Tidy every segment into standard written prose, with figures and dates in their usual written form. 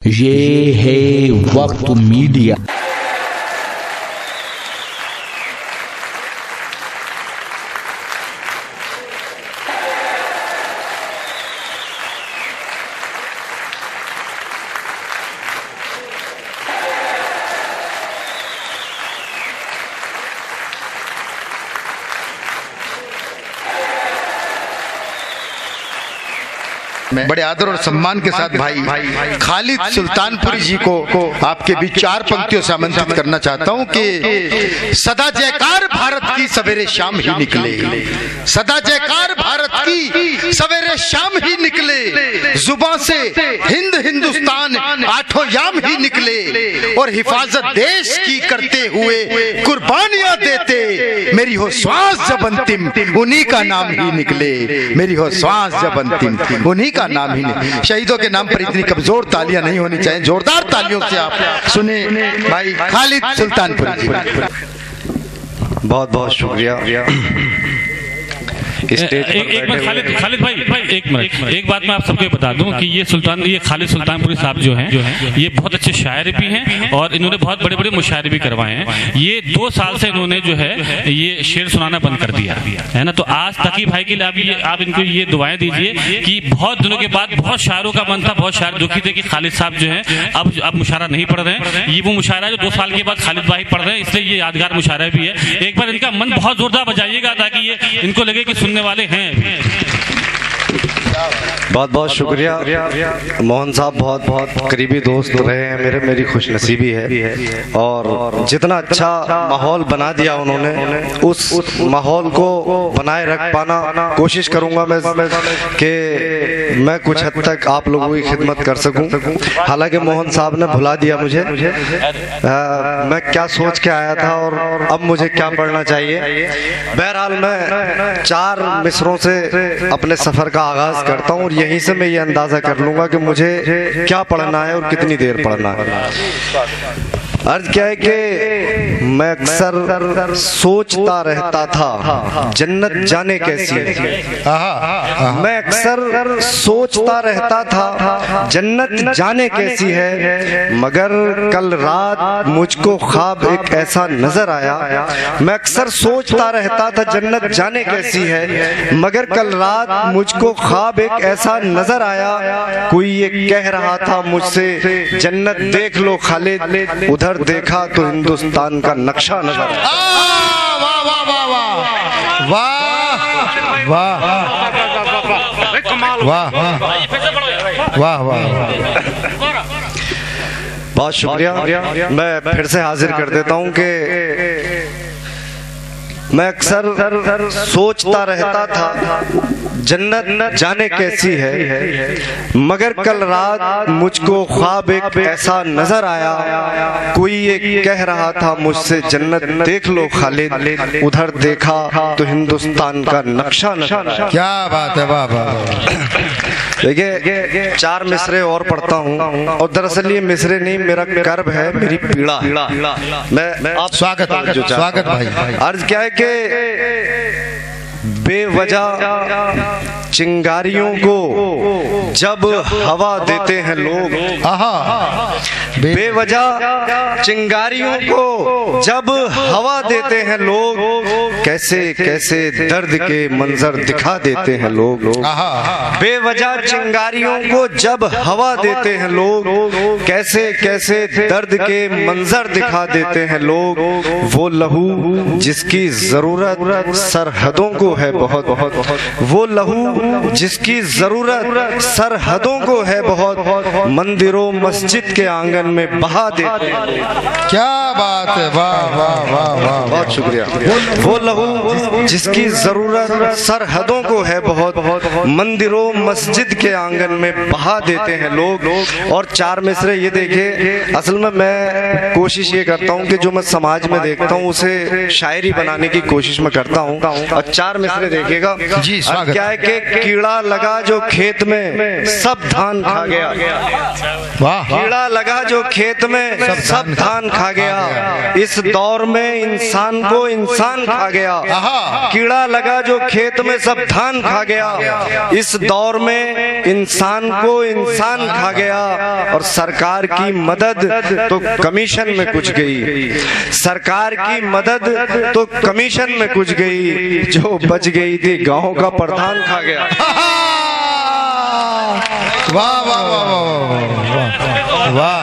ये है वक्त मीडिया। बड़े आदर और सम्मान के साथ भाई खालिद सुल्तानपुरी जी को आपके बीच चार पंक्तियों से आमंत्रित करना चाहता हूं कि सदा जयकार भारत की सवेरे शाम ही निकले, सदा जयकार भारत की सवेरे शाम ही निकले, जुबान से हिंद हिंदुस्तान आठों याम ही निकले और हिफाजत देश की करते हुए कुर्बानियां देते, मेरी हो श्वास जब अंतिम उन्हीं का नाम ही निकले, मेरी हो श्वास जब अंतिम उन्हीं का नाम ही नहीं। शहीदों के नाम पर इतनी कमजोर तालियां नहीं होनी चाहिए, जोरदार तालियों से आप सुने भाई खालिद सुल्तानपुरी जी। बहुत बहुत शुक्रिया। एक बात खालिद भाई एक मिनट, एक बात मैं आप सबको बता दूं कि ये खालिद सुल्तानपुरी साहब जो हैं ये बहुत अच्छे शायर भी हैं और इन्होंने बहुत बड़े बड़े मुशायरे भी करवाए हैं। ये 2 साल से इन्होंने जो है ये शेर सुनाना बंद कर दिया है ना, तो आज तकी भाई के लिए आप इनको ये दुआएं दीजिए कि बहुत दिनों के बाद बहुत शायरों का मन था, बहुत शायर दुखी थे कि खालिद साहब जो है अब मुशायरा नहीं पढ़ रहे हैं। ये वो मुशायरा जो 2 साल के बाद खालिद भाई पढ़ रहे हैं, इसलिए ये यादगार मुशायरा भी है। एक बार इनका मन बहुत जोरदार बजाइएगा ताकि ये इनको लगे कि सुनने वाले हैं। बहुत बहुत शुक्रिया। मोहन साहब बहुत बहुत करीबी दोस्त रहे हैं मेरी खुशनसीबी है और जितना अच्छा माहौल बना दिया उन्होंने, उस माहौल को बनाए रख पाना कोशिश करूंगा मैं कि मैं कुछ हद तक आप लोगों की खिदमत कर सकूं। हालांकि मोहन साहब ने भुला दिया मुझे, मैं क्या सोच के आया था और अब मुझे क्या पढ़ना चाहिए। बहरहाल मैं 4 मिसरों से अपने सफर का आगाज करता हूँ और यहीं से मैं ये अंदाजा कर लूंगा कि मुझे क्या पढ़ना है और कितनी देर पढ़ना है। अर्ज क्या है कि मैं अक्सर सोचता रहता था जन्नत जाने कैसी है, मैं अक्सर सोचता रहता था जन्नत जाने कैसी है, मगर कल रात मुझको ख्वाब एक ऐसा नजर आया। मैं अक्सर सोचता रहता था जन्नत जाने कैसी है, मगर कल रात मुझको ख्वाब एक ऐसा नजर आया। कोई ये कह रहा था मुझसे जन्नत देख लो खालिद, उधर देखा तो हिंदुस्तान का नक्शा नजर आया। वाह वाह वाह वाह वाह वाह वाह वाह, बहुत शुक्रिया। मैं फिर से हाजिर कर देता हूं कि मैं अक्सर सोचता रहता था जन्नत जाने कैसी है, मगर कल रात मुझको ख्वाब एक ऐसा नजर आया। कोई ये कह रहा था मुझसे जन्नत देख लो खालिद, उधर देखा तो हिंदुस्तान का नक्शा नजर। क्या बात है, वाह वाह। देखिए 4 मिसरे और पढ़ता हूँ और दरअसल ये मिसरे नहीं, मेरा कर्ब है, मेरी पीड़ा। मैं आप स्वागत भाई। अर्ज क्या है कि बेवजह चिंगारियों को जब हवा देते हैं लोग, बेवजह चिंगारियों को जब हवा देते हैं लोग, कैसे कैसे दर्द के मंजर दिखा देते हैं लोग। बेवजह चिंगारियों को जब हवा देते हैं लोग, कैसे कैसे दर्द के मंजर दिखा देते हैं लोग। वो लहू जिसकी जरूरत सरहदों को है बहुत, वो लहू जिसकी जरूरत सरहदों को है बहुत, मंदिरों मस्जिद के आंगन में बहा देते हैं। क्या बात है, वाह वाह वाह वाह, बहुत शुक्रिया। वो लहू जिसकी जरूरत सरहदों को है बहुत, मंदिरों मस्जिद के आंगन में बहा देते हैं लोग। और 4 मिसरे ये देखिए, असल में मैं कोशिश ये करता हूँ कि जो मैं समाज में देखता हूँ उसे शायरी बनाने की कोशिश में करता हूँ। और 4 मिसरे देखिएगा जी, स्वागत। क्या है कि कीड़ा लगा जो खेत में सब धान खा गया, वाह। कीड़ा लगा जो खेत में सब धान खा गया, इस दौर में इंसान को इंसान खा गया। कीड़ा लगा जो खेत में सब धान खा गया, इस दौर में इंसान को इंसान खा गया। और सरकार की मदद तो कमीशन में कुछ गई, सरकार की मदद तो कमीशन में कुछ गई, जो बच गई थी गांव का प्रधान खा गया। वाह वाह वाह वाह वाह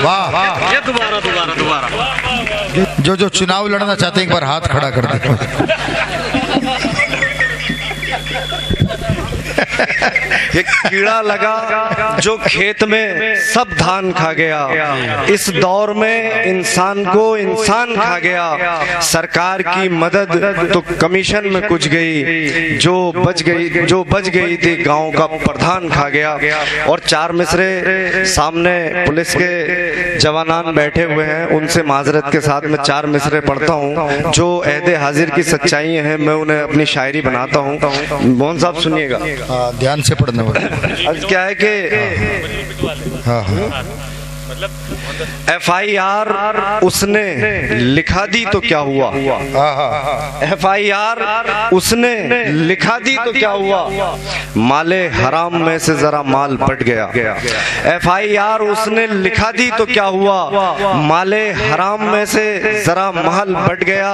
वाह वाह। जो चुनाव लड़ना चाहते हैं एक बार हाथ खड़ा कर दे। एक कीड़ा लगा जो खेत में सब धान खा गया, इस दौर में इंसान को इंसान खा गया। सरकार की मदद तो कमीशन में कुछ गई, जो बच गई थी गांव का प्रधान खा गया। और चार मिसरे सामने पुलिस के जवानान बैठे हुए हैं, उनसे माजरत के साथ मैं चार मिसरे पढ़ता हूँ जो अहदे हाजिर की सच्चाई हैं, मैं उन्हें अपनी शायरी बनाता हूँ। मोहन साहब सुनिएगा, ध्यान से पढ़ना। आज क्या है कि FIR उसने लिखा दी तो क्या हुआ, FIR उसने लिखा दी तो क्या हुआ, माले हराम में से जरा माल बट गया। FIR उसने लिखा दी तो क्या हुआ, माले हराम में से जरा माल बट गया।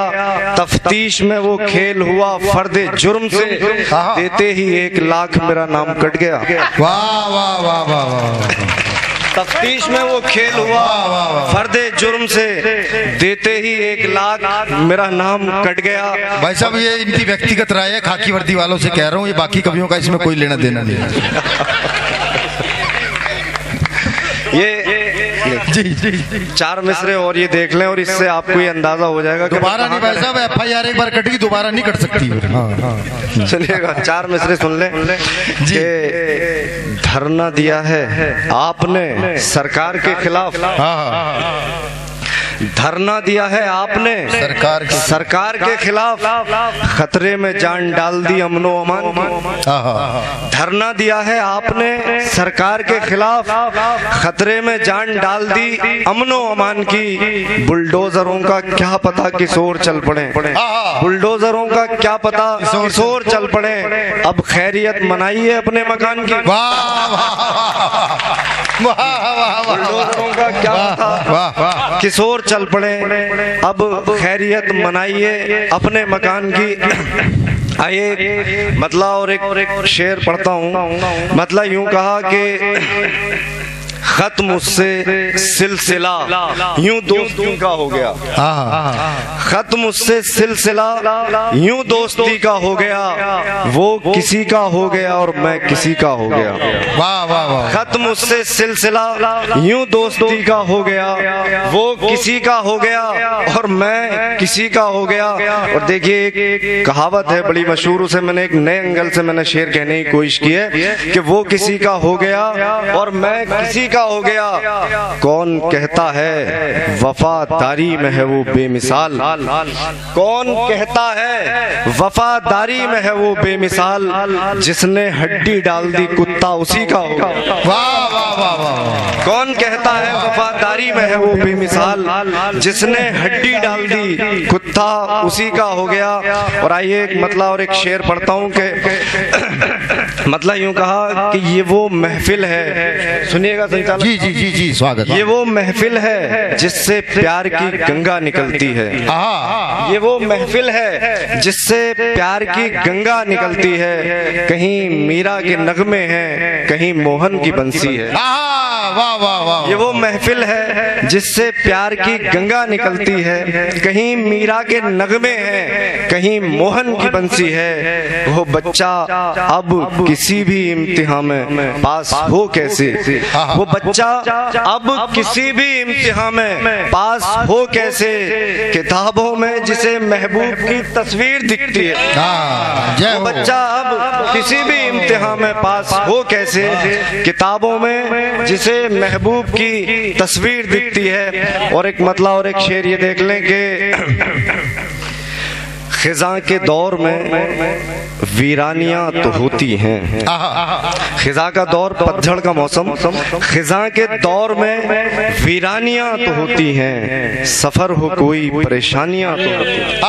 तफ्तीश में वो खेल हुआ फर्दे जुर्म से, देते ही 1 लाख मेरा नाम कट गया। वाह वाह वाह वाह। तफ्तीश में वो खेल हुआ फर्दे जुर्म से, देते ही 1 लाख मेरा नाम कट गया। भाई साहब ये इनकी व्यक्तिगत राय है, खाकी वर्दी वालों से कह रहा हूँ, ये बाकी कवियों का इसमें कोई लेना देना नहीं। ये जी चार मिसरे और ये देख लें और इससे आपको ये अंदाजा हो जाएगा। दोबारा नहीं भाई साहब, FIR एक बार कटेगी दोबारा नहीं कट सकती। चलिएगा, चार मिसरे सुन लें जी। धरना दिया है आपने सरकार के खिलाफ, धरना दिया है आपने सरकार के खिलाफ, खतरे में जान डाल दी अमनो अमान की। धरना दिया है आपने सरकार के खिलाफ, खतरे में जान डाल दी अमनो अमान की। बुलडोजरों का क्या पता किस ओर चल पड़े, बुलडोजरों का क्या पता किस ओर चल पड़े। अब खैरियत मनाइए अपने मकान की। बुलडोजरों का क्या पता किस ओर चल पड़े, अब खैरियत मनाइए अपने मकान की। आइए मतलब और एक शेर पढ़ता हूँ। मतलब यूं कहा कि खत्म उससे सिलसिला यूं दोस्ती का हो गया, खत्म उससे सिलसिला यूं दोस्ती का हो गया, वो किसी का हो गया और मैं किसी का हो गया। वाह वाह वाह। खत्म उससे सिलसिला यूं दोस्ती का हो गया, वो किसी का हो गया और मैं किसी का हो गया। और देखिए एक कहावत है बड़ी मशहूर, उसे मैंने एक नए एंगल से मैंने शेर कहने की कोशिश की है कि वो किसी का हो गया और मैं किसी का हो गया। कौन कहता है वफादारी में है वो बेमिसाल, कौन कहता है वफादारी में है वो बेमिसाल, जिसने हड्डी डाल दी कुत्ता उसी का हो गया। वाह वाह वाह वाह। कौन कहता है वफादारी में है वो बेमिसाल, जिसने हड्डी डाल दी कुत्ता उसी का हो गया। और आइए एक मतलब और एक शेर पढ़ता हूँ कि मतलब यूं कहा कि ये वो महफिल है, सुनिएगा संचालक जी जी जी जी स्वागत। ये वो महफिल है जिससे प्यार की गंगा निकलती है, ये वो महफिल है जिससे प्यार की गंगा निकलती है। कहीं मीरा के नगमे हैं, कहीं मोहन की बंसी है। वाह वाह वाह। ये वो महफिल है जिससे प्यार की गंगा निकलती है, कहीं मीरा के नगमे हैं, कहीं मोहन की बंसी है। वो बच्चा अब किसी भी इम्तिहान में पास हो कैसे, वो बच्चा अब किसी भी इम्तिहान में पास हो कैसे, किताबों में जिसे महबूब की तस्वीर दिखती है। वो बच्चा अब किसी भी इम्तिहान में पास हो कैसे, किताबों में जिसे महबूब की तस्वीर दिखती है। और एक मतलब और एक शेर ये देख लें कि खिजा के दौर में वीरानियां तो होती हैं। खिजा का दौर पतझड़ का मौसम, खिजा के दौर में वीरानियां तो होती हैं, सफर हो कोई परेशानियां तो होती हैं।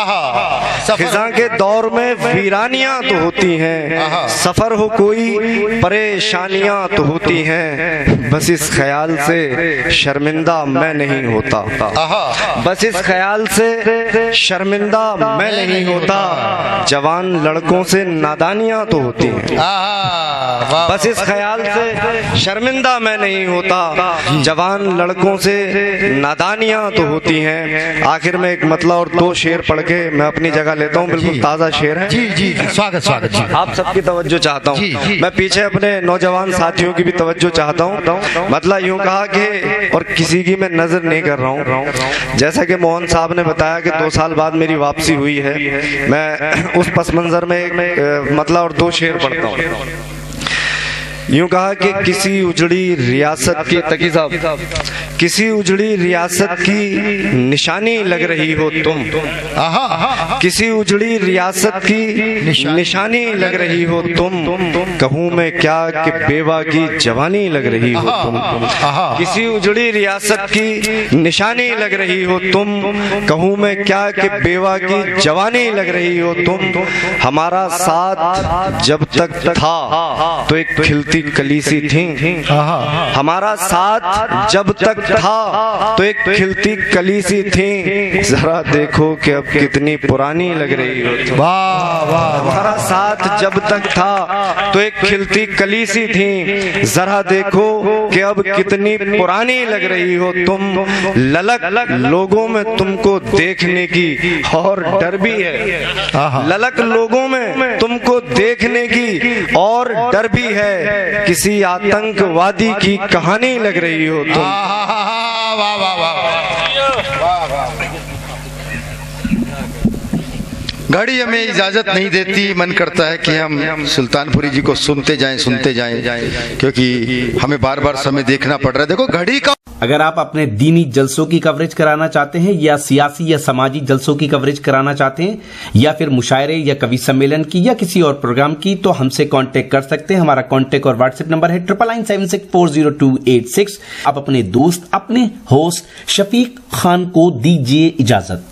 खिजा के दौर में वीरानियां तो होती हैं, सफर हो कोई परेशानियां तो होती हैं, बस इस ख्याल से शर्मिंदा मैं नहीं होता, बस इस ख्याल से शर्मिंदा मैं नहीं होता, जवान लड़कों से नादानियां तो होती हैं। बस इस ख्याल से शर्मिंदा मैं नहीं होता, जवान लड़कों से नादानियां तो होती हैं। आखिर में एक मतलब और दो शेर पढ़ के मैं अपनी जगह लेता हूँ। बिल्कुल ताज़ा शेर है। जी जी जी, स्वागत स्वागत जी। आप सबकी तवज्जो चाहता हूँ। मैं पीछे अपने नौजवान साथियों की भी तवज्जो चाहता हूँ। मतलब यूँ कहा कि, और किसी की मैं नजर नहीं कर रहा हूँ, जैसा कि मोहन साहब ने बताया कि 2 साल बाद मेरी वापसी हुई है, मैं उस पस मंजर में एक मतलब और दो शेर पढ़ता हूँ। यूं कहा कि किसी उजड़ी रियासत की, तकी साहब, किसी उजड़ी रियासत की निशानी लग रही हो तुम, किसी उजड़ी रियासत की निशानी लग रही हो तुम, कहूँ मैं क्या कि बेवा की जवानी लग रही हो तुम, किसी उजड़ी रियासत की निशानी लग रही हो तुम, कहूँ मैं क्या कि बेवा की जवानी लग रही हो तुम, हमारा साथ जब तक था तो एक खिलती कली सी थी, हमारा साथ जब तक था तो एक खिलती कली सी थी, जरा देखो कि अब कितनी पुरानी लग रही हो तुम। वाह वाह, हमारा साथ जब तक था तो एक खिलती कली सी थी, जरा देखो कि अब कितनी पुरानी लग रही हो तुम, ललक लोगों में तुमको देखने की और डर भी है, ललक लोगों में तुमको देखने की और डर भी है, किसी आतंकवादी की कहानी लग रही हो तुम। वाह वाह वाह, घड़ी हमें इजाजत नहीं देती, मन करता है कि हम सुल्तानपुरी जी को सुनते जाएं, क्योंकि हमें बार बार समय देखना पड़ रहा है। देखो घड़ी का, अगर आप अपने दीनी जलसों की कवरेज कराना चाहते हैं या सियासी या समाजी जलसों की कवरेज कराना चाहते हैं या फिर मुशायरे या कवि सम्मेलन की या किसी और प्रोग्राम की, तो हमसे कांटेक्ट कर सकते हैं। हमारा कांटेक्ट और व्हाट्सएप नंबर है 9976400286। आप अपने दोस्त, अपने होस्ट शफीक खान को दीजिए इजाजत।